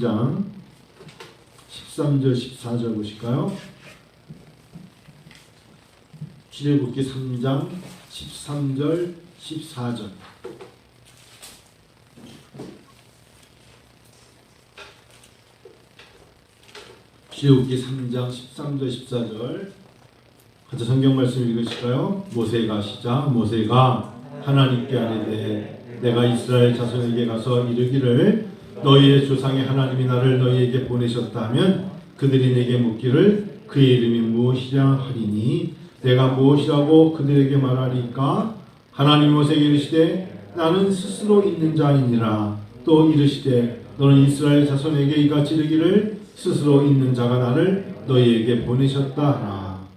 장 13절 14절 보실까요? 출애굽기 3장 13절 14절. 출애굽기 3장 13절 14절. 같이 성경 말씀 읽으실까요? 모세가 시작. 모세가 하나님께 아뢰되 내가 이스라엘 자손에게 가서 이르기를 너희의 조상의 하나님이 나를 너희에게 보내셨다면 그들이 내게 묻기를 그의 이름이 무엇이냐 하리니 내가 무엇이라고 그들에게 말하리까? 하나님 모세에게 이르시되 나는 스스로 있는 자이니라. 또 이르시되 너는 이스라엘 자손에게 이같이 이르기를 스스로 있는 자가 나를 너희에게 보내셨다 하라.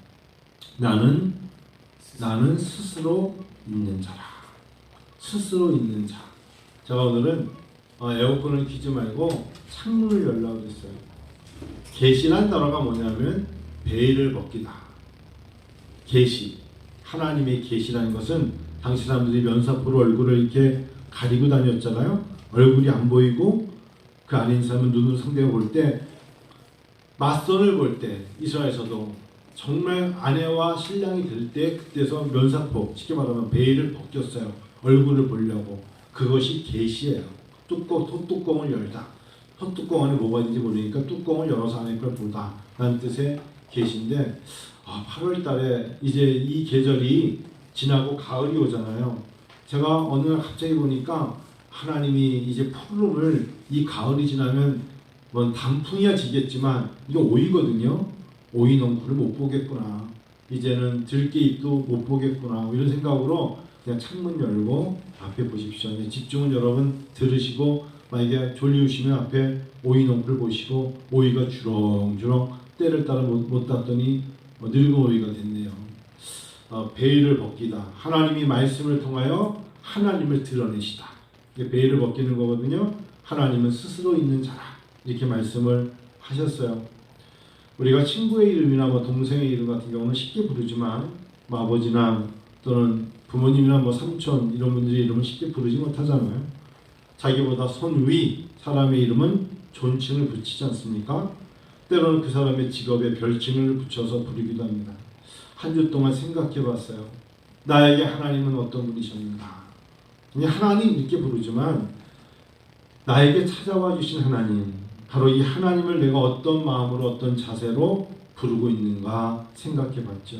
나는 스스로 있는 자라. 스스로 있는 자. 제가 오늘은 에어컨을 켜지 말고 창문을 열라고 했어요. 계시란 단어가 뭐냐면 베일을 벗기다. 계시, 하나님의 계시라는 것은 당시 사람들이 면사포로 얼굴을 이렇게 가리고 다녔잖아요. 얼굴이 안 보이고 그 안에 있는 사람은 눈으로 상대가 볼 때, 맞선을 볼 때 이스라엘에서도 정말 아내와 신랑이 될 때 그때서 면사포, 쉽게 말하면 베일을 벗겼어요. 얼굴을 보려고. 그것이 계시예요. 톳뚜껑을 열다. 톳뚜껑 안에 뭐가 있는지 모르니까 뚜껑을 열어서 안에 걸 보다 라는 뜻의 계시인데, 8월 달에 이제 이 계절이 지나고 가을이 오잖아요. 제가 어느 날 갑자기 보니까 하나님이 이제 푸름을, 이 가을이 지나면 뭐 단풍이야 지겠지만 이거 오이거든요. 오이 넝쿨을 못 보겠구나. 이제는 들깨잎도 못 보겠구나. 이런 생각으로 그냥 창문 열고 앞에 보십시오. 집중은 여러분 들으시고, 만약에 졸리우시면 앞에 오이 넝쿨 보시고, 오이가 주렁주렁 때를 따라 못 땄더니 늙은 오이가 됐네요. 베일을 벗기다. 하나님이 말씀을 통하여 하나님을 드러내시다. 이게 베일을 벗기는 거거든요. 하나님은 스스로 있는 자라. 이렇게 말씀을 하셨어요. 우리가 친구의 이름이나 동생의 이름 같은 경우는 쉽게 부르지만 아버지나 또는 부모님이나 삼촌 이런 분들의 이름은 쉽게 부르지 못하잖아요. 자기보다 손위 사람의 이름은 존칭을 붙이지 않습니까? 때로는 그 사람의 직업에 별칭을 붙여서 부르기도 합니다. 한 주 동안 생각해 봤어요. 나에게 하나님은 어떤 분이셨는가? 그냥 하나님 이렇게 부르지만 나에게 찾아와 주신 하나님, 바로 이 하나님을 내가 어떤 마음으로 어떤 자세로 부르고 있는가 생각해 봤죠.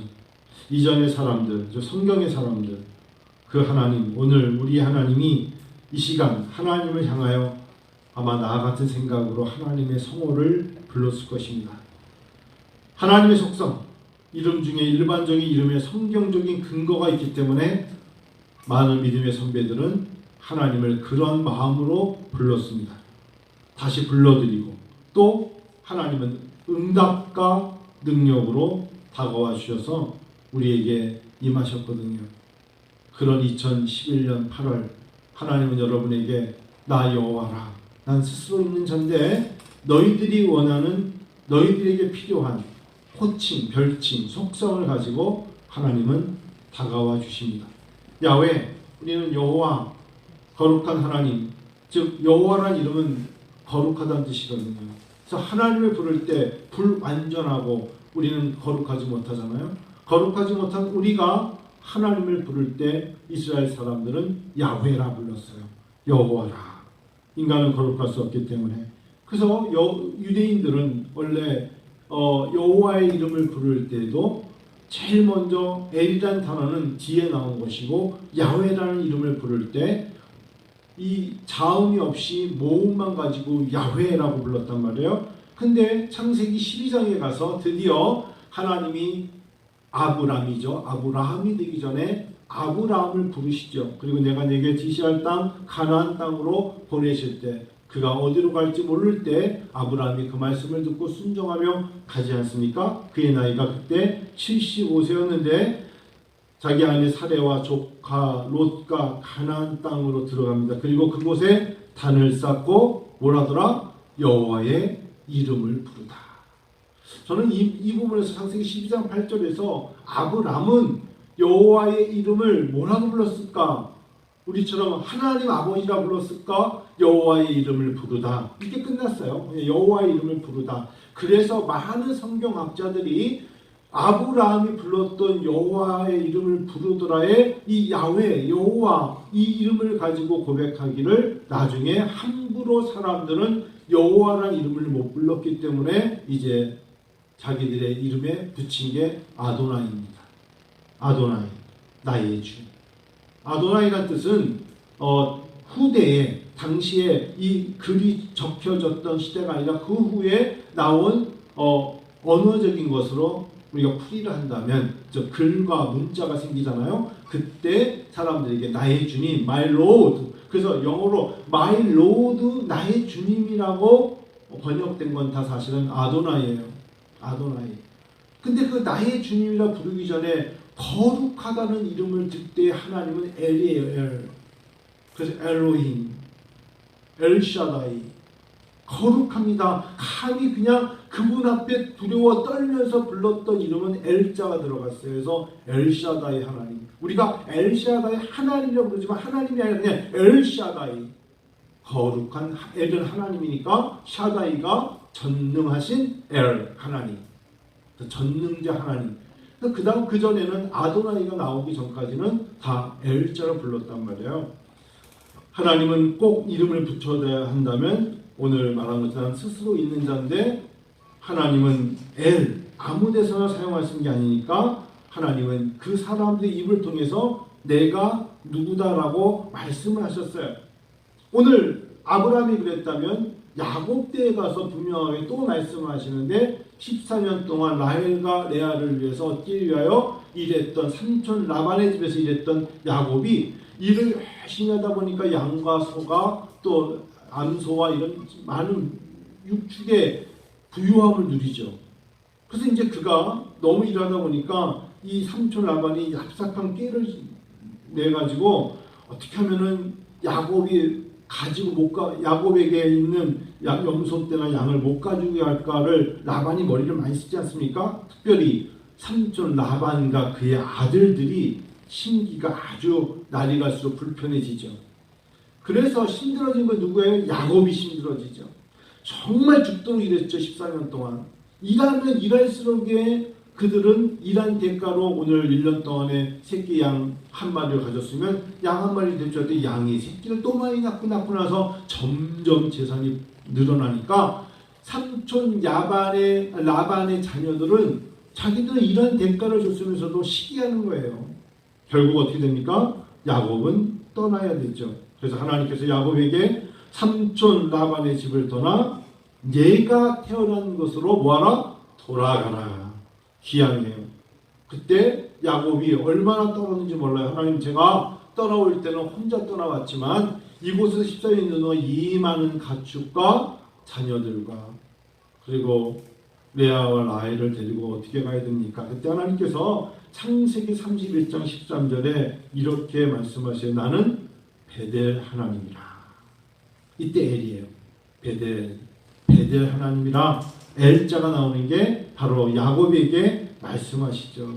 이전의 사람들, 성경의 사람들, 그 하나님, 오늘 우리 하나님이 이 시간 하나님을 향하여 아마 나와 같은 생각으로 하나님의 성호를 불렀을 것입니다. 하나님의 속성, 이름 중에 일반적인 이름에 성경적인 근거가 있기 때문에 많은 믿음의 선배들은 하나님을 그런 마음으로 불렀습니다. 다시 불러드리고, 또 하나님은 응답과 능력으로 다가와 주셔서 우리에게 임하셨거든요. 그런 2011년 8월 하나님은 여러분에게 나 여호와라. 난 스스로 있는 자인데 너희들이 원하는, 너희들에게 필요한 호칭, 별칭, 속성을 가지고 하나님은 다가와 주십니다. 야훼, 우리는 여호와, 거룩한 하나님, 즉 여호와라는 이름은 거룩하다는 뜻이거든요. 그래서 하나님을 부를 때 불완전하고 우리는 거룩하지 못하잖아요. 거룩하지 못한 우리가 하나님을 부를 때 이스라엘 사람들은 야훼라 불렀어요. 여호와라. 인간은 거룩할 수 없기 때문에. 그래서 유대인들은 원래 여호와의 이름을 부를 때도 제일 먼저 엘이라는 단어는 뒤에 나온 것이고, 야훼라는 이름을 부를 때 이 자음이 없이 모음만 가지고 야훼라고 불렀단 말이에요. 근데 창세기 12장에 가서 드디어 하나님이 아브람이죠. 아브라함이 되기 전에 아브라함을 부르시죠. 그리고 내가 내게 지시할 땅 가나안 땅으로 보내실 때, 그가 어디로 갈지 모를 때 아브라함이 그 말씀을 듣고 순종하며 가지 않습니까? 그의 나이가 그때 75세였는데 자기 아내 사레와 조카 롯과 가나안 땅으로 들어갑니다. 그리고 그곳에 단을 쌓고 뭐라더라? 여호와의 이름을 부르다. 저는 이 부분에서 창세기 12장 8절에서 아브람은 여호와의 이름을 뭐라고 불렀을까? 우리처럼 하나님 아버지라 불렀을까? 여호와의 이름을 부르다. 이렇게 끝났어요. 여호와의 이름을 부르다. 그래서 많은 성경학자들이 아브라함이 불렀던 여호와의 이름을 부르더라의 이 야훼, 여호와 이 이름을 가지고 고백하기를 나중에 함부로 사람들은 여호와라는 이름을 못 불렀기 때문에 이제 자기들의 이름에 붙인 게 아도나이입니다. 아도나이, 나의 주. 아도나이란 뜻은 후대에 당시에 이 글이 적혀졌던 시대가 아니라 그 후에 나온 언어적인 것으로 우리가 풀이를 한다면 글과 문자가 생기잖아요. 그때 사람들에게 나의 주님, my lord. 그래서 영어로 my lord, 나의 주님이라고 번역된 건 다 사실은 아도나이예요. 아도나이. 근데 그 나의 주님이라 부르기 전에 거룩하다는 이름을 들 때 하나님은 엘이에요. 엘. 그래서 엘로힘, 엘샤다이. 거룩합니다. 감히 그냥 그분 앞에 두려워 떨면서 불렀던 이름은 엘자가 들어갔어요. 그래서 엘샤다이 하나님. 우리가 엘샤다이 하나님이라고 부르지만 하나님이 아니라 그냥 엘샤다이. 거룩한 엘은 하나님이니까 샤다이가 전능하신 엘 하나님. 전능자 하나님. 그 다음 그 전에는 아도나이가 나오기 전까지는 다 엘자로 불렀단 말이에요. 하나님은 꼭 이름을 붙여야 한다면 오늘 말한 것처럼 스스로 있는 자인데 하나님은 엘 아무 데서나 사용할 수 있는 게 아니니까 하나님은 그 사람들의 입을 통해서 내가 누구다라고 말씀을 하셨어요. 오늘 아브라함이 그랬다면 야곱 때에 가서 분명하게 또 말씀하시는데 14년 동안 라헬과 레아를 위해서 얻기 위하여 일했던 삼촌 라반의 집에서 일했던 야곱이 일을 열심히 하다 보니까 양과 소가 또 암소와 이런 많은 육축의 부유함을 누리죠. 그래서 이제 그가 너무 일하다 보니까 이 삼촌 라반이 얍삭한 깨를 내가지고 어떻게 하면은 야곱이 가지고 야곱에게 있는 염소 떼나 양을 못 가지고 할까를 라반이 머리를 많이 쓰지 않습니까? 특별히 삼촌 라반과 그의 아들들이 심기가 아주 날이 갈수록 불편해지죠. 그래서 힘들어진 건 누구예요? 야곱이 힘들어지죠. 정말 죽도록 일했죠. 14년 동안. 일하면 일할수록에 그들은 일한 대가로 오늘 1년 동안에 새끼 양 한 마리를 가졌으면 양 한 마리 될 줄 알았더니 양이 새끼를 또 많이 낳고 나서 점점 재산이 늘어나니까 삼촌 라반의 자녀들은 자기들은 일한 대가를 줬으면서도 시기하는 거예요. 결국 어떻게 됩니까? 야곱은 떠나야 되죠. 그래서 하나님께서 야곱에게 삼촌 라반의 집을 떠나 네가 태어난 것으로 뭐하라? 돌아가라. 기양해요. 그때 야곱이 얼마나 떠났는지 몰라요. 하나님 제가 떠나올 때는 혼자 떠나왔지만 이곳에서 14년 넘어 이 많은 가축과 자녀들과 그리고 레아와 라헬을 데리고 어떻게 가야 됩니까? 그때 하나님께서 창세기 31장 13절에 이렇게 말씀하세요. 나는 베델 하나님이라. 이때 엘이에요. 베델 하나님이라. 엘자가 나오는 게 바로 야곱에게 말씀하시죠.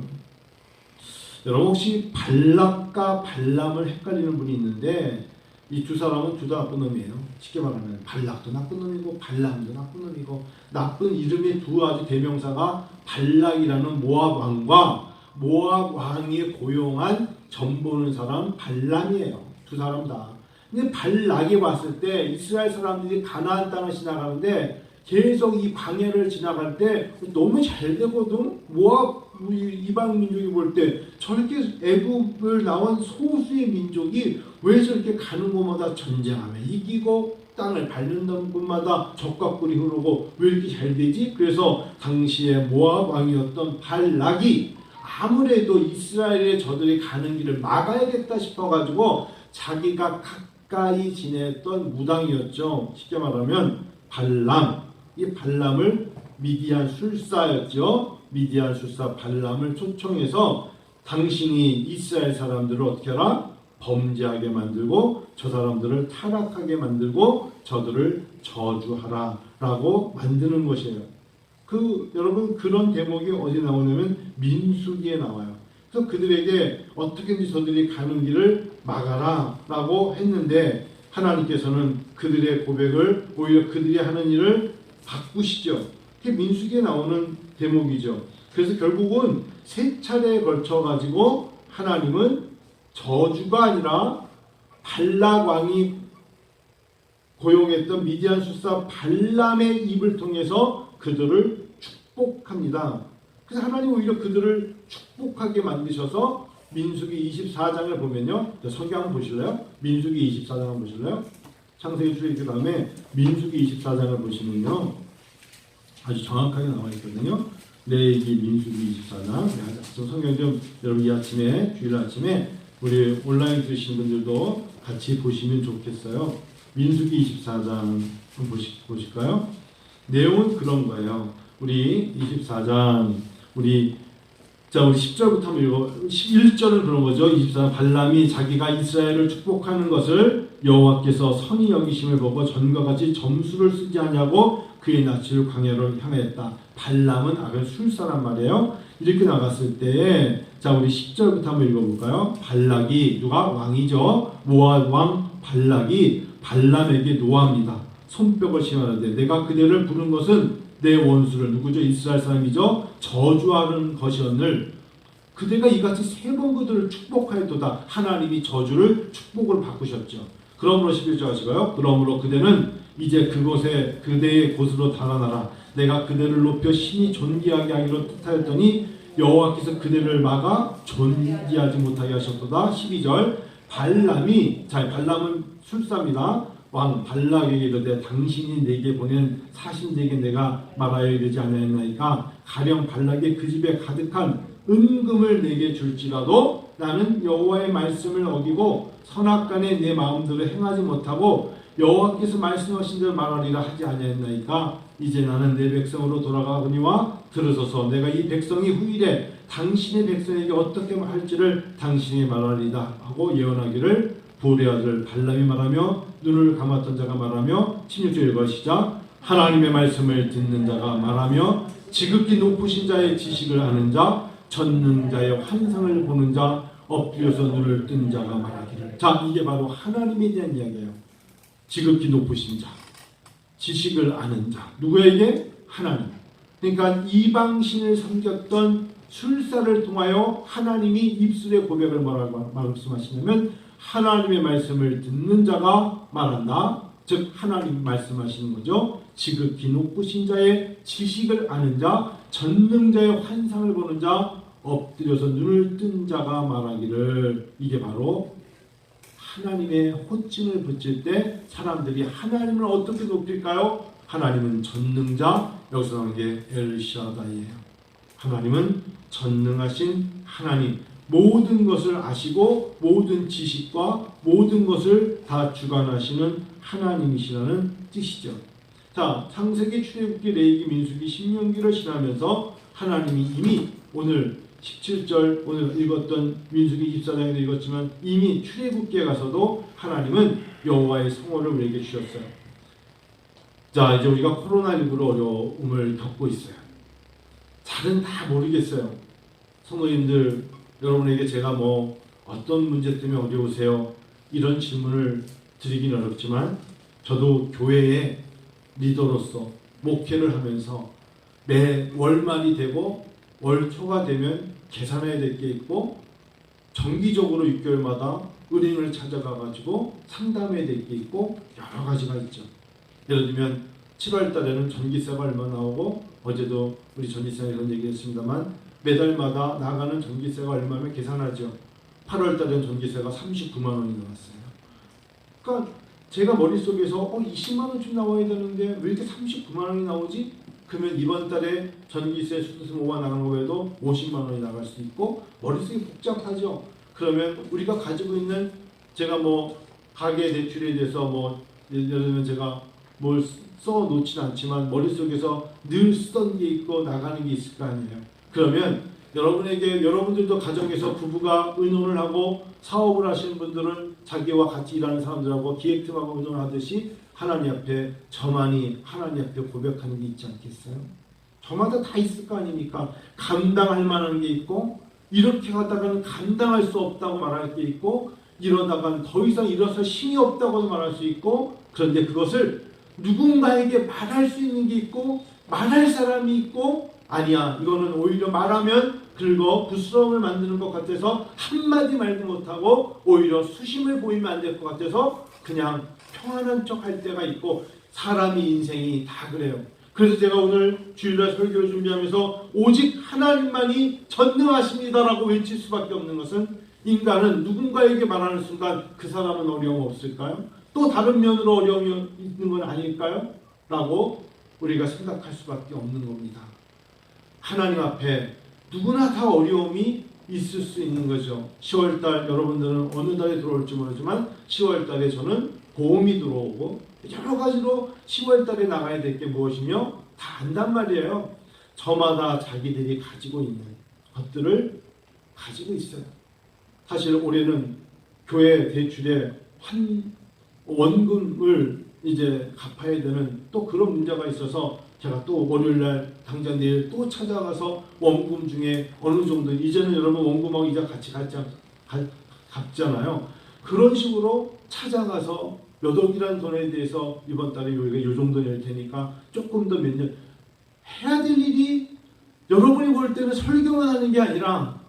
여러분 혹시 발락과 발람을 헷갈리는 분이 있는데 이 두 사람은 둘 다 나쁜 놈이에요. 쉽게 말하면 발락도 나쁜 놈이고 발람도 나쁜 놈이고 나쁜 이름의 두 아주 대명사가 발락이라는 모압 왕과 모압 왕이 고용한 점 보는 사람 발람이에요. 두 사람 다. 근데 발락이 왔을 때 이스라엘 사람들이 가나안 땅을 지나가는데 계속 이 방해를 지나갈 때 너무 잘 되거든. 모압 이방 민족이 볼 때 저렇게 애굽을 나온 소수의 민족이 왜 저렇게 가는 곳마다 전쟁하며 이기고 땅을 밟는 곳마다 적과 꿀이 흐르고 왜 이렇게 잘 되지? 그래서 당시에 모압 왕이었던 발락이 아무래도 이스라엘의 저들이 가는 길을 막아야겠다 싶어가지고 자기가 가까이 지냈던 무당이었죠. 쉽게 말하면 발람. 이 발람을 미디안 술사였죠. 미디안 술사 발람을 초청해서 당신이 이스라엘 사람들을 어떻게 하라? 범죄하게 만들고 저 사람들을 타락하게 만들고 저들을 저주하라 라고 만드는 것이에요. 여러분 그런 대목이 어디 나오냐면 민수기에 나와요. 그래서 그들에게 어떻게든지 저들이 가는 길을 막아라 라고 했는데 하나님께서는 그들의 고백을 오히려 그들이 하는 일을 바꾸시죠. 그게 민수기에 나오는 대목이죠. 그래서 결국은 세 차례에 걸쳐 가지고 하나님은 저주가 아니라 발락 왕이 고용했던 미디안 술사 발람의 입을 통해서 그들을 축복합니다. 그래서 하나님 오히려 그들을 축복하게 만드셔서 민수기 24장을 보면요. 성경 한번 보실래요? 민수기 24장 한번 보실래요? 창세기 출애굽기 다음에 민수기 24장을 보시면요. 아주 정확하게 나와 있거든요. 레위기 민수기 24장. 성경 좀 여러분 이 아침에 주일 아침에 우리 온라인 들으시는 분들도 같이 보시면 좋겠어요. 민수기 24장 한번 보실까요? 내용은 그런 거예요. 우리 24장 우리 10절부터 한번 읽어. 11절은 그런 거죠. 24장 발람이 자기가 이스라엘을 축복하는 것을 여호와께서 선히 여기심을 보고 전과 같이 점수를 쓰지 않냐고 그의 낯을 광야로 향했다. 발람은 악을 술사란 말이에요. 이렇게 나갔을 때에 우리 10절부터 한번 읽어볼까요? 발락이 누가 왕이죠. 모압 왕 발락이 발람에게 노합니다. 손뼉을 심하는데 내가 그대를 부른 것은 내 원수를 누구죠? 이스라엘 사람이죠. 저주하는 것이었늘 그대가 이같이 세 번 그들을 축복하였도다. 하나님이 저주를 축복을 바꾸셨죠. 그러므로 11절 하시고요. 그러므로 그대는 이제 그곳에 그대의 곳으로 달아나라. 내가 그대를 높여 신이 존귀하게 하기로 뜻하였더니 여호와께서 그대를 막아 존귀하지 못하게 하셨도다. 12절 발람이 발람은 술사입니다. 왕 발락에게 이르되 당신이 내게 보낸 사신에게 내가 말하여 이르지 않았나이까 가령 발락이 그 집에 가득한 은금을 내게 줄지라도 나는 여호와의 말씀을 어기고 선악간에 내 마음대로 행하지 못하고 여호와께서 말씀하신 대로 말하리라 하지 아니하였나이까 이제 나는 내 백성으로 돌아가거니와 들으소서 내가 이 백성이 후일에 당신의 백성에게 어떻게 할지를 당신이 말하리다 하고 예언하기를 보레 아들 발람이 말하며 눈을 감았던 자가 말하며 16절 읽어 시작. 하나님의 말씀을 듣는 자가 말하며 지극히 높으신 자의 지식을 아는 자 전능자의 환상을 보는 자 엎드려서 눈을 뜬 자가 말하기를. 이게 바로 하나님에 대한 이야기예요. 지극히 높으신 자 지식을 아는 자 누구에게? 하나님. 그러니까 이방신을 섬겼던 술사를 통하여 하나님이 입술의 고백을 뭐라고 말씀하시냐면 하나님의 말씀을 듣는 자가 말한다. 즉 하나님 말씀하시는 거죠. 지극히 높으신 자의 지식을 아는 자 전능자의 환상을 보는 자 엎드려서 눈을 뜬 자가 말하기를. 이게 바로 하나님의 호칭을 붙일 때 사람들이 하나님을 어떻게 높일까요? 하나님은 전능자. 여기서 나오는 게 엘샤다이예요. 하나님은 전능하신 하나님. 모든 것을 아시고 모든 지식과 모든 것을 다 주관하시는 하나님이시라는 뜻이죠. 창세기, 출애굽기, 레위기, 민수기, 신명기를 지나면서 하나님이 이미 오늘 17절 오늘 읽었던 민수기 24장에도 읽었지만 이미 출애굽기에 가서도 하나님은 여호와의 성호를 우리에게 주셨어요. 이제 우리가 코로나19로 어려움을 겪고 있어요. 잘은 다 모르겠어요. 성도님들 여러분에게 제가 어떤 문제 때문에 어려우세요? 이런 질문을 드리긴 어렵지만 저도 교회의 리더로서 목회를 하면서 매 월말이 되고 월 초가 되면 계산해야 될 게 있고 정기적으로 6개월마다 은행을 찾아가 가지고 상담해야 될 게 있고 여러 가지가 있죠. 예를 들면 7월 달에는 전기세가 얼마 나오고 어제도 우리 전기세에 이런 얘기 했습니다만 매달마다 나가는 전기세가 얼마면 계산하죠. 8월 달에는 전기세가 39만 원이 나왔어요. 그러니까 제가 머릿속에서 20만 원쯤 나와야 되는데 왜 이렇게 39만 원이 나오지? 그러면 이번 달에 전기세 수도세 모아 나가는 거에도 50만 원이 나갈 수 있고 머릿속이 복잡하죠. 그러면 우리가 가지고 있는 제가 가계 대출에 대해서 예를 들면 제가 뭘 써놓진 않지만 머릿속에서 늘 쓰던 게 있고 나가는 게 있을 거 아니에요. 그러면 여러분들도 가정에서 부부가 의논을 하고 사업을 하시는 분들은 자기와 같이 일하는 사람들하고 기획팀하고 의논하듯이 하나님 앞에 저만이 하나님 앞에 고백하는 게 있지 않겠어요? 저마다 다 있을 거 아닙니까? 감당할 만한 게 있고 이렇게 하다가는 감당할 수 없다고 말할 게 있고, 이러다가는 더 이상 일어설 힘이 없다고도 말할 수 있고, 그런데 그것을 누군가에게 말할 수 있는 게 있고 말할 사람이 있고, 아니야, 이거는 오히려 말하면 긁어 부스럼을 만드는 것 같아서 한마디 말도 못하고 오히려 수심을 보이면 안 될 것 같아서 그냥 평안한 척 할 때가 있고, 사람의 인생이 다 그래요. 그래서 제가 오늘 주일날 설교를 준비하면서 오직 하나님만이 전능하십니다라고 외칠 수밖에 없는 것은, 인간은 누군가에게 말하는 순간 그 사람은 어려움 없을까요? 또 다른 면으로 어려움이 있는 건 아닐까요? 라고 우리가 생각할 수밖에 없는 겁니다. 하나님 앞에 누구나 다 어려움이 있을 수 있는 거죠. 10월달 여러분들은 어느 달에 들어올지 모르지만 10월달에 저는 보험이 들어오고 여러 가지로 10월달에 나가야 될 게 무엇이며 다 안단 말이에요. 저마다 자기들이 가지고 있는 것들을 가지고 있어요. 사실 올해는 교회 대출에 원금을 이제 갚아야 되는 또 그런 문제가 있어서 제가 또 월요일날 당장 내일 또 찾아가서 원금 중에 어느 정도, 이제는 여러분 원금하고 이자 같이 갚잖아요. 그런 식으로 찾아가서 몇 억이라는 돈에 대해서 이번 달에 여기가 이 정도 낼 테니까 조금 더 몇 년 해야 될 일이, 여러분이 볼 때는 설교만 하는 게 아니라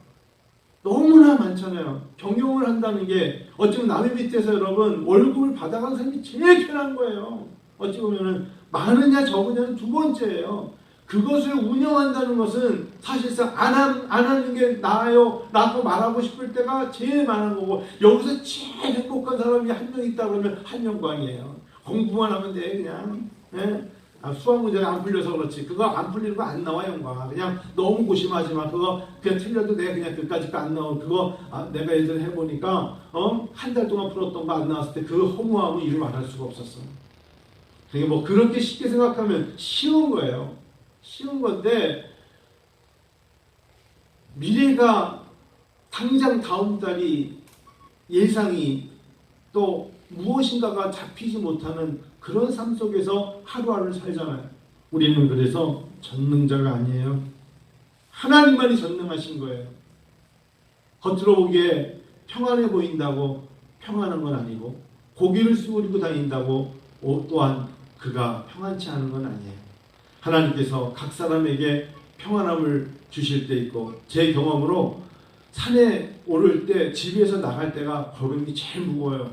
너무나 많잖아요. 경영을 한다는 게 어찌 보면 남의 밑에서 여러분 월급을 받아가는 사람이 제일 편한 거예요. 어찌 보면은 많으냐 적으냐는 두 번째예요. 그것을 운영한다는 것은 사실상 안 하는 게 나아요, 라고 말하고 싶을 때가 제일 많은 거고, 여기서 제일 행복한 사람이 한 명 있다 그러면 한영광이에요. 공부만 하면 돼 그냥. 예? 수학 문제가 안 풀려서 그렇지, 그거 안 풀리는 거 안 나와 영광아. 그냥 너무 고심하지 마. 그거 그냥 틀려도 내 그냥 그까짓 거 안 나오고, 그거 내가 예전에 해보니까 한 달 동안 풀었던 거 안 나왔을 때 그 허무함은 이루 말할 수가 없었어. 그게 뭐 그렇게 쉽게 생각하면 쉬운 거예요. 쉬운 건데, 미래가 당장 다음 달이 예상이 또 무엇인가가 잡히지 못하는 그런 삶 속에서 하루하루를 살잖아요. 우리는 그래서 전능자가 아니에요. 하나님만이 전능하신 거예요. 겉으로 보기에 평안해 보인다고 평안한 건 아니고, 고기를 수그리고 다닌다고 또한 그가 평안치 않은 건 아니에요. 하나님께서 각 사람에게 평안함을 주실 때 있고, 제 경험으로 산에 오를 때, 집에서 나갈 때가 걸음이 제일 무거워요.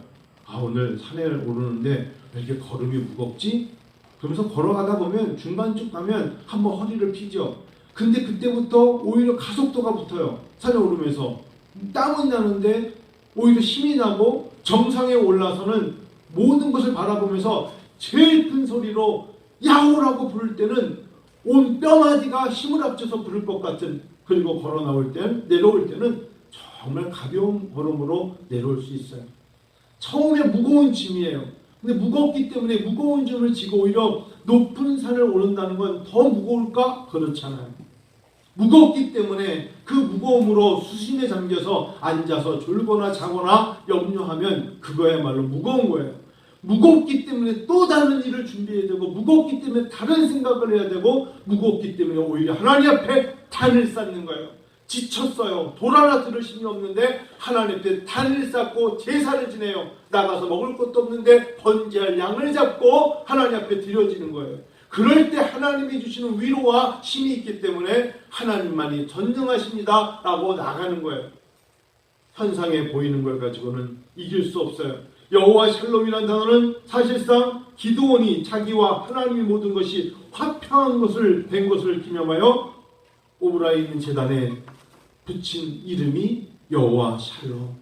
오늘 산에 오르는데 왜 이렇게 걸음이 무겁지? 그러면서 걸어가다 보면 중간쯤 가면 한번 허리를 피죠. 근데 그때부터 오히려 가속도가 붙어요. 산에 오르면서 땀은 나는데 오히려 힘이 나고, 정상에 올라서는 모든 것을 바라보면서 제일 큰 소리로 야호라고 부를 때는 온 뼈마디가 힘을 합쳐서 부를 것 같은, 그리고 걸어 나올 때는, 내려올 때는 정말 가벼운 걸음으로 내려올 수 있어요. 처음에 무거운 짐이에요. 근데 무겁기 때문에 무거운 짐을 지고 오히려 높은 산을 오른다는 건 더 무거울까? 그렇잖아요. 무겁기 때문에 그 무거움으로 수심에 잠겨서 앉아서 졸거나 자거나 염려하면 그거야말로 무거운 거예요. 무겁기 때문에 또 다른 일을 준비해야 되고, 무겁기 때문에 다른 생각을 해야 되고, 무겁기 때문에 오히려 하나님 앞에 단을 쌓는 거예요. 지쳤어요. 돌 하나 들을 힘이 없는데 하나님 앞에 단을 쌓고 제사를 지내요. 나가서 먹을 것도 없는데 번제할 양을 잡고 하나님 앞에 드려지는 거예요. 그럴 때 하나님이 주시는 위로와 힘이 있기 때문에 하나님만이 전능하십니다 라고 나가는 거예요. 현상에 보이는 걸 가지고는 이길 수 없어요. 여호와 샬롬이라는 단어는 사실상 기드온이 자기와 하나님의 모든 것이 화평한 것을 된 것을 기념하여 오브라에 있는 제단에 붙인 이름이 여호와 샬롬,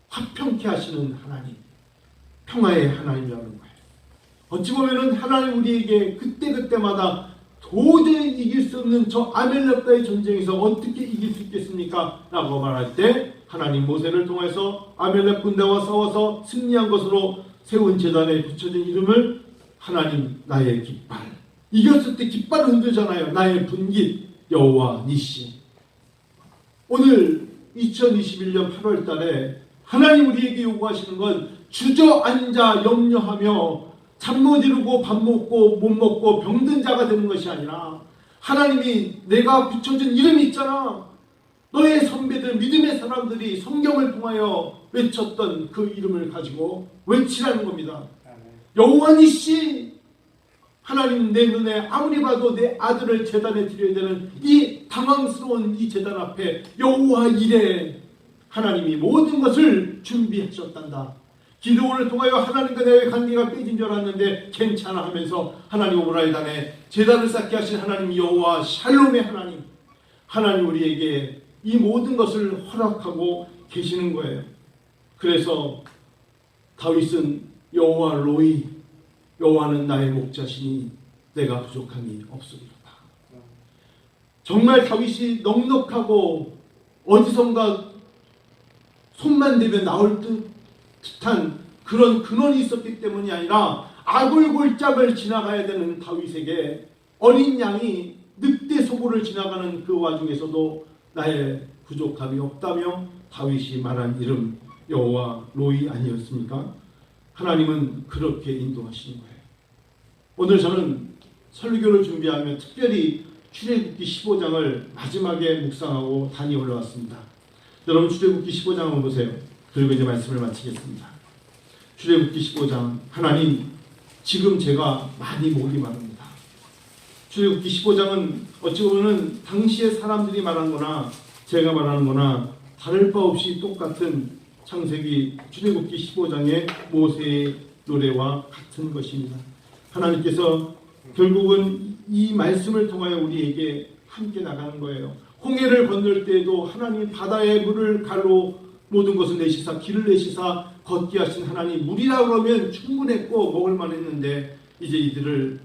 화평케 하시는 하나님, 평화의 하나님이라는 거예요. 어찌 보면은 하나님 우리에게 그때그때마다 도저히 이길 수 없는 저 아멜렉과의 전쟁에서 어떻게 이길 수 있겠습니까? 라고 말할 때 하나님 모세를 통해서 아멜렉 군대와 싸워서 승리한 것으로 세운 제단에 붙여진 이름을 하나님 나의 깃발, 이겼을 때 깃발을 흔들잖아요. 나의 분깃 여호와 니시. 오늘 2021년 8월 달에 하나님 우리에게 요구하시는 건 주저앉아 염려하며 잠 못 이루고 밥 먹고 못 먹고 병든 자가 되는 것이 아니라, 하나님이 내가 붙여준 이름이 있잖아. 너의 선배들, 믿음의 사람들이 성경을 통하여 외쳤던 그 이름을 가지고 외치라는 겁니다. 여호와 니시, 하나님, 내 눈에 아무리 봐도 내 아들을 제단에 드려야 되는 이 당황스러운 이 제단 앞에 여호와 이레, 하나님이 모든 것을 준비하셨단다. 기도원을 통하여 하나님과 나의 관계가 깨진 줄 알았는데 괜찮아 하면서 하나님 오므라이단에 제단을 쌓게 하신 하나님 여호와 샬롬의 하나님, 하나님 우리에게 이 모든 것을 허락하고 계시는 거예요. 그래서 다윗은 여호와 로이, 여호와는 나의 목자시니 내가 부족함이 없으리로다. 정말 다윗이 넉넉하고 어디선가 손만 대면 나올 듯한 그런 근원이 있었기 때문이 아니라 아굴골짝을 지나가야 되는 다윗에게 어린 양이 늑대 소굴을 지나가는 그 와중에서도 나의 부족함이 없다며 다윗이 말한 이름 여호와 로이 아니었습니까? 하나님은 그렇게 인도하시는 거예요. 오늘 저는 설교를 준비하며 특별히 출애굽기 15장을 마지막에 묵상하고 단이 올라왔습니다. 여러분 출애굽기 15장 한번 보세요. 그리고 이제 말씀을 마치겠습니다. 출애굽기 15장, 하나님 지금 제가 많이 목이 마릅니다. 출애굽기 15장은 어찌 보면 당시의 사람들이 말한 거나 제가 말하는 거나 다를 바 없이 똑같은 창세기 출애굽기 15장의 모세의 노래와 같은 것입니다. 하나님께서 결국은 이 말씀을 통하여 우리에게 함께 나가는 거예요. 홍해를 건널 때에도 하나님이 바다의 물을 갈로 모든 것을 내시사 길을 내시사 걷게 하신 하나님, 물이라 그러면 충분했고 먹을만 했는데 이제 이들을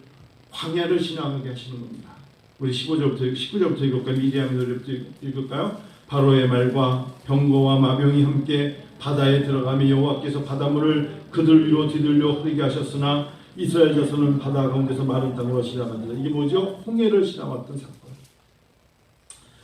광야를 지나가게 하시는 겁니다. 우리 19절부터 읽을까요? 미디암의 노래부터 읽을까요? 바로의 말과 병거와 마병이 함께 바다에 들어가며 여호와께서 바닷물을 그들 위로 뒤들려 흐르게 하셨으나 이스라엘 자손은 바다 가운데서 마른 땅으로 지나갑니다. 이게 뭐죠? 홍해를 지나왔던 사건.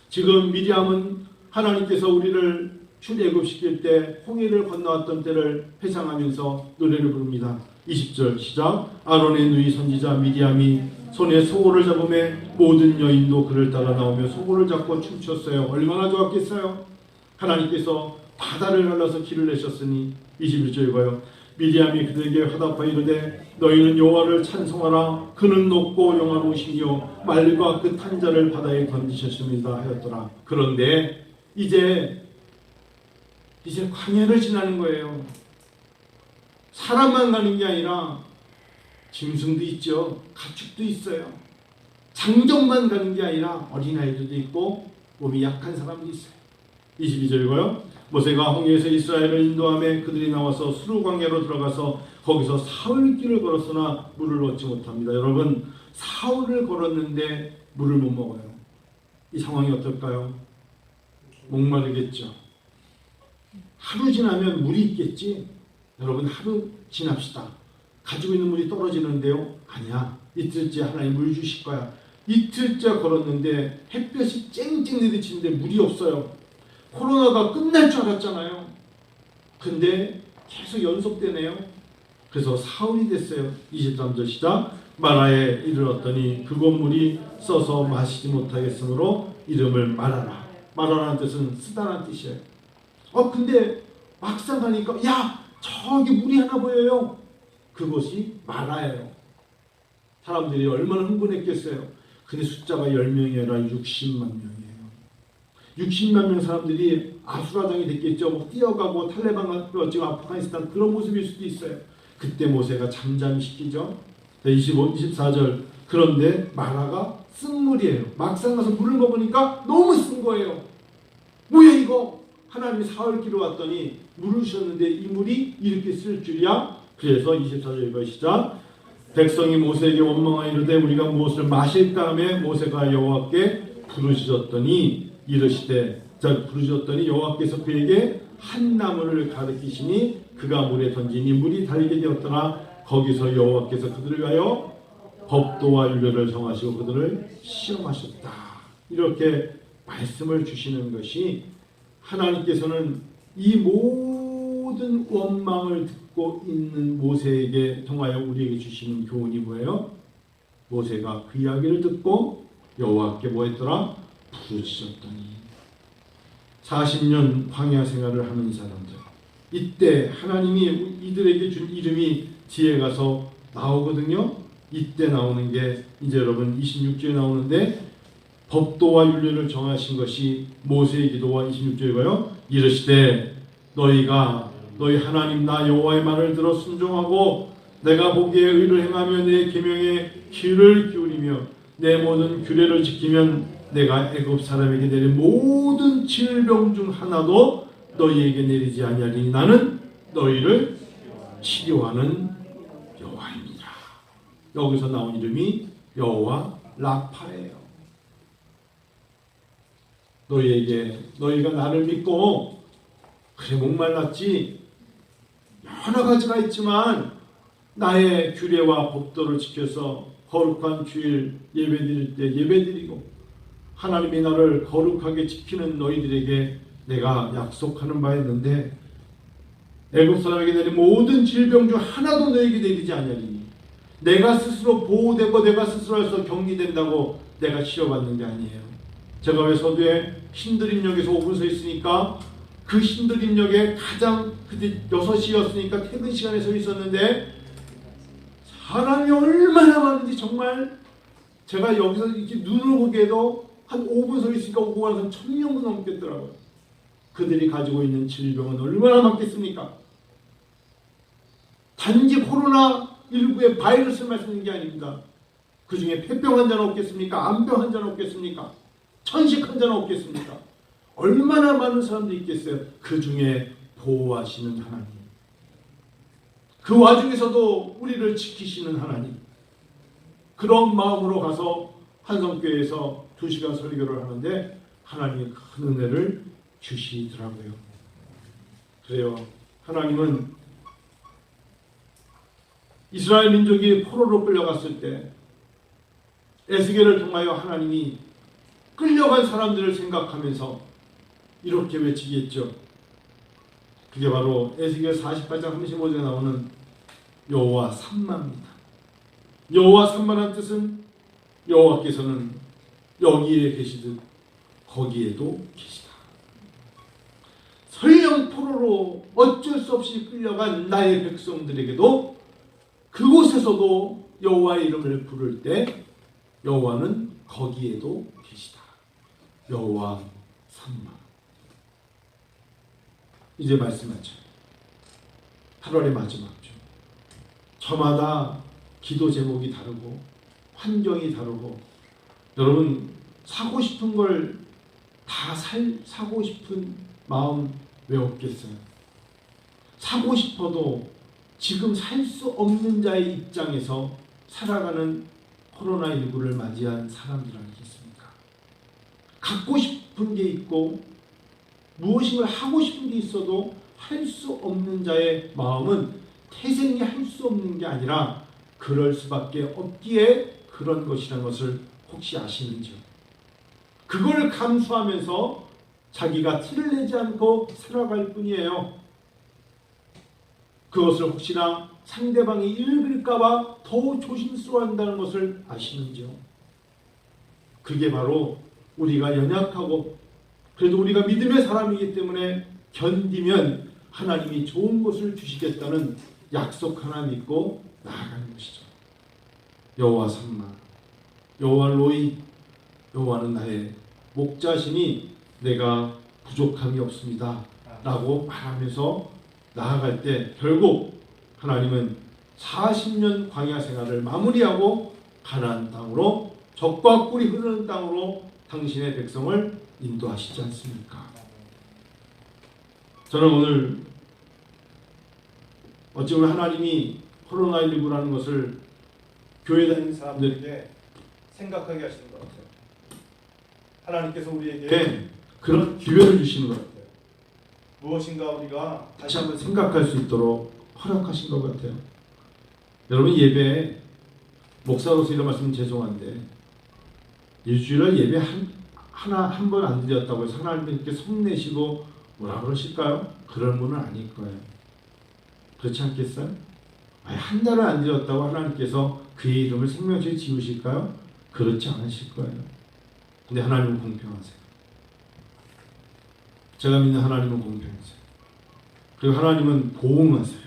지금 미디암은 하나님께서 우리를 출애굽시킬 때 홍해를 건너왔던 때를 회상하면서 노래를 부릅니다. 20절 시작. 아론의 누이 선지자 미디암이 손에 소고를 잡음에 모든 여인도 그를 따라 나오며 소고를 잡고 춤췄어요. 얼마나 좋았겠어요. 하나님께서 바다를 갈라서 길을 내셨으니 21절 읽어요. 미디암이 그들에게 화답하여 이르되 너희는 여호와를 찬송하라. 그는 높고 영화로우시며 말과 그 탄자를 바다에 던지셨습니다 하였더라. 그런데 이제 광야를 지나는 거예요. 사람만 가는 게 아니라 짐승도 있죠. 가축도 있어요. 장정만 가는 게 아니라 어린아이들도 있고 몸이 약한 사람도 있어요. 22절 읽어요. 모세가 홍해에서 이스라엘을 인도하며 그들이 나와서 수르 광야로 들어가서 거기서 사흘길을 걸었으나 물을 얻지 못합니다. 여러분, 사흘을 걸었는데 물을 못 먹어요. 이 상황이 어떨까요? 목마르겠죠. 하루 지나면 물이 있겠지. 여러분, 하루 지납시다. 가지고 있는 물이 떨어지는데요. 아니야. 이틀째 하나님 물 주실 거야. 이틀째 걸었는데 햇볕이 쨍쨍 내리치는데 물이 없어요. 코로나가 끝날 줄 알았잖아요. 근데 계속 연속되네요. 그래서 사흘이 됐어요. 23절 시작. 마라에 이르렀더니 그곳 물이 써서 마시지 못하겠으므로 이름을 마라라. 마라라는 뜻은 쓰다라는 뜻이에요. 근데 막상 가니까 야, 저기 물이 하나 보여요. 그곳이 마라예요. 사람들이 얼마나 흥분했겠어요. 근데 숫자가 10명이 아니라 60만 명이에요. 60만 명 사람들이 아수라장이 됐겠죠. 뭐 뛰어가고 탈레반 지금 아프가니스탄 그런 모습일 수도 있어요. 그때 모세가 잠잠시키죠. 24절. 그런데 마라가 쓴 물이에요. 막상 가서 물을 먹으니까 너무 쓴 거예요. 뭐야 이거? 하나님이 사흘길로 왔더니 물을 주셨는데 이 물이 이렇게 쓸 줄이야? 그래서 24절 읽어 시작. 백성이 모세에게 원망하여 이르되 우리가 무엇을 마실까 하며 모세가 여호와께 부르짖었더니 이르시되 부르짖었더니 여호와께서 그에게 한 나무를 가르치시니 그가 물에 던지니 물이 달게 되었더라. 거기서 여호와께서 그들을 위하여 법도와 율례를 정하시고 그들을 시험하셨다. 이렇게 말씀을 주시는 것이 하나님께서는 이 모든 원망을 듣고 있는 모세에게 통하여 우리에게 주시는 교훈이 뭐예요? 모세가 그 이야기를 듣고 여호와께 뭐 했더라? 부르짖었더니 40년 광야 생활을 하는 이 사람들, 이때 하나님이 이들에게 준 이름이 뒤에 가서 나오거든요. 이때 나오는 게 이제 여러분 26절에 나오는데, 법도와 율례를 정하신 것이 모세의 기도와 26절이고요. 이르시되 너희가 너희 하나님 나 여호와의 말을 들어 순종하고 내가 보기에 의를 행하며 내 계명에 귀를 기울이며 내 모든 규례를 지키면 내가 애굽 사람에게 내린 모든 질병 중 하나도 너희에게 내리지 아니하리니 나는 너희를 치료하는 여호와입니다. 여기서 나온 이름이 여호와 라파예요. 너희가 나를 믿고 그래 목말랐지, 여러 가지가 있지만 나의 규례와 법도를 지켜서 거룩한 주일 예배드릴 때 예배드리고 하나님이 나를 거룩하게 지키는 너희들에게 내가 약속하는 바 있는데, 애굽 사람에게 내린 모든 질병 중 하나도 너에게 내리지 아니하리니 내가 스스로 보호되고 내가 스스로 해서 격리된다고 내가 치료받는 게 아니에요. 제가 왜 서두에 신드림역에서 5분 서 있으니까 그 신드림역에 가장 그때 6시였으니까 퇴근 시간에 서 있었는데 사람이 얼마나 많은지 정말 제가 여기서 이렇게 눈을 보기에도 한 5분 서 있으니까 오고 가서 1000명 넘겠더라고요. 그들이 가지고 있는 질병은 얼마나 많겠습니까? 단지 코로나19의 바이러스를 말씀드리는 게 아닙니다. 그 중에 폐병 환자는 없겠습니까? 암병 환자는 없겠습니까? 천식 환자는 없겠습니까? 얼마나 많은 사람들이 있겠어요. 그 중에 보호하시는 하나님, 그 와중에서도 우리를 지키시는 하나님, 그런 마음으로 가서 한성교회에서 2시간 설교를 하는데 하나님이 큰 은혜를 주시더라고요. 그래요. 하나님은 이스라엘 민족이 포로로 끌려갔을 때 에스겔을 통하여 하나님이 끌려간 사람들을 생각하면서 이렇게 외치겠죠. 그게 바로 에스겔 48장 35절에 나오는 여호와 삼마입니다. 여호와 삼마라는 뜻은 여호와께서는 여기에 계시듯 거기에도 계시다. 설령 포로로 어쩔 수 없이 끌려간 나의 백성들에게도 그곳에서도 여호와의 이름을 부를 때 여호와는 거기에도 계시다. 여호와 삼마. 이제 말씀하죠. 8월의 마지막 주. 저마다 기도 제목이 다르고 환경이 다르고, 여러분 사고 싶은 걸 다 사고 싶은 마음 왜 없겠어요? 사고 싶어도 지금 살 수 없는 자의 입장에서 살아가는 코로나19를 맞이한 사람들 아니겠습니까? 갖고 싶은 게 있고 무엇인가 하고 싶은 게 있어도 할 수 없는 자의 마음은 태생이 할 수 없는 게 아니라 그럴 수밖에 없기에 그런 것이라는 것을 혹시 아시는지요? 그걸 감수하면서 자기가 티를 내지 않고 살아갈 뿐이에요. 그것을 혹시나 상대방이 읽을까봐 더 조심스러워한다는 것을 아시는지요? 그게 바로 우리가 연약하고 그래도 우리가 믿음의 사람이기 때문에 견디면 하나님이 좋은 것을 주시겠다는 약속 하나 믿고 나아가는 것이죠. 여호와 삼마, 여호와 로이, 여호와는 나의 목자시니 내가 부족함이 없습니다 라고 말하면서 나아갈 때 결국 하나님은 40년 광야 생활을 마무리하고 가나안 땅으로, 젖과 꿀이 흐르는 땅으로 당신의 백성을 인도하시지 않습니까? 저는 오늘 어찌 보면 하나님이 코로나19라는 것을 교회 다니는 사람들에게 생각하게 하시는 것 같아요. 하나님께서 우리에게 그런 기회를 주시는 것 같아요. 무엇인가 우리가 다시 한번 생각할 수 있도록 허락하신 것 같아요. 여러분, 예배, 목사로서 이런 말씀 죄송한데 일주일에 예배 한 번 안 드렸다고 해서 하나님께 성내시고 뭐라 그러실까요? 그런 분은 아닐 거예요. 그렇지 않겠어요? 아니, 한 달을 안 드렸다고 하나님께서 그의 이름을 생명수에 지우실까요? 그렇지 않으실 거예요. 근데 하나님은 공평하세요. 제가 믿는 하나님은 공평하세요. 그리고 하나님은 보응하세요.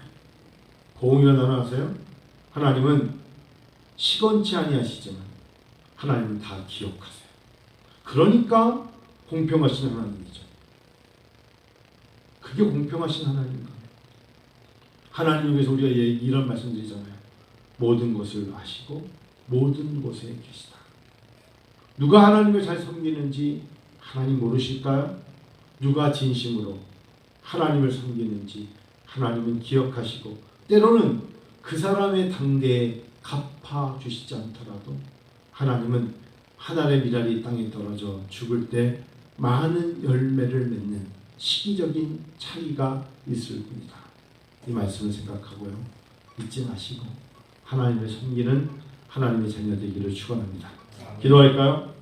보응이라는 단어 아세요? 하나님은 시건치 아니하시지만 하나님은 다 기억하세요. 그러니까 공평하신 하나님이죠. 그게 공평하신 하나님인가? 하나님을 위해서 우리가 이런 말씀드리잖아요. 모든 것을 아시고 모든 곳에 계시다. 누가 하나님을 잘 섬기는지 하나님 모르실까요? 누가 진심으로 하나님을 섬기는지 하나님은 기억하시고 때로는 그 사람의 당대에 갚아주시지 않더라도 하나님은 한 알의 미랄이 땅에 떨어져 죽을 때 많은 열매를 맺는 시기적인 차이가 있을 뿐이다. 이 말씀을 생각하고요. 잊지 마시고 하나님을 섬기는 하나님의 자녀 되기를 축원합니다. 기도할까요?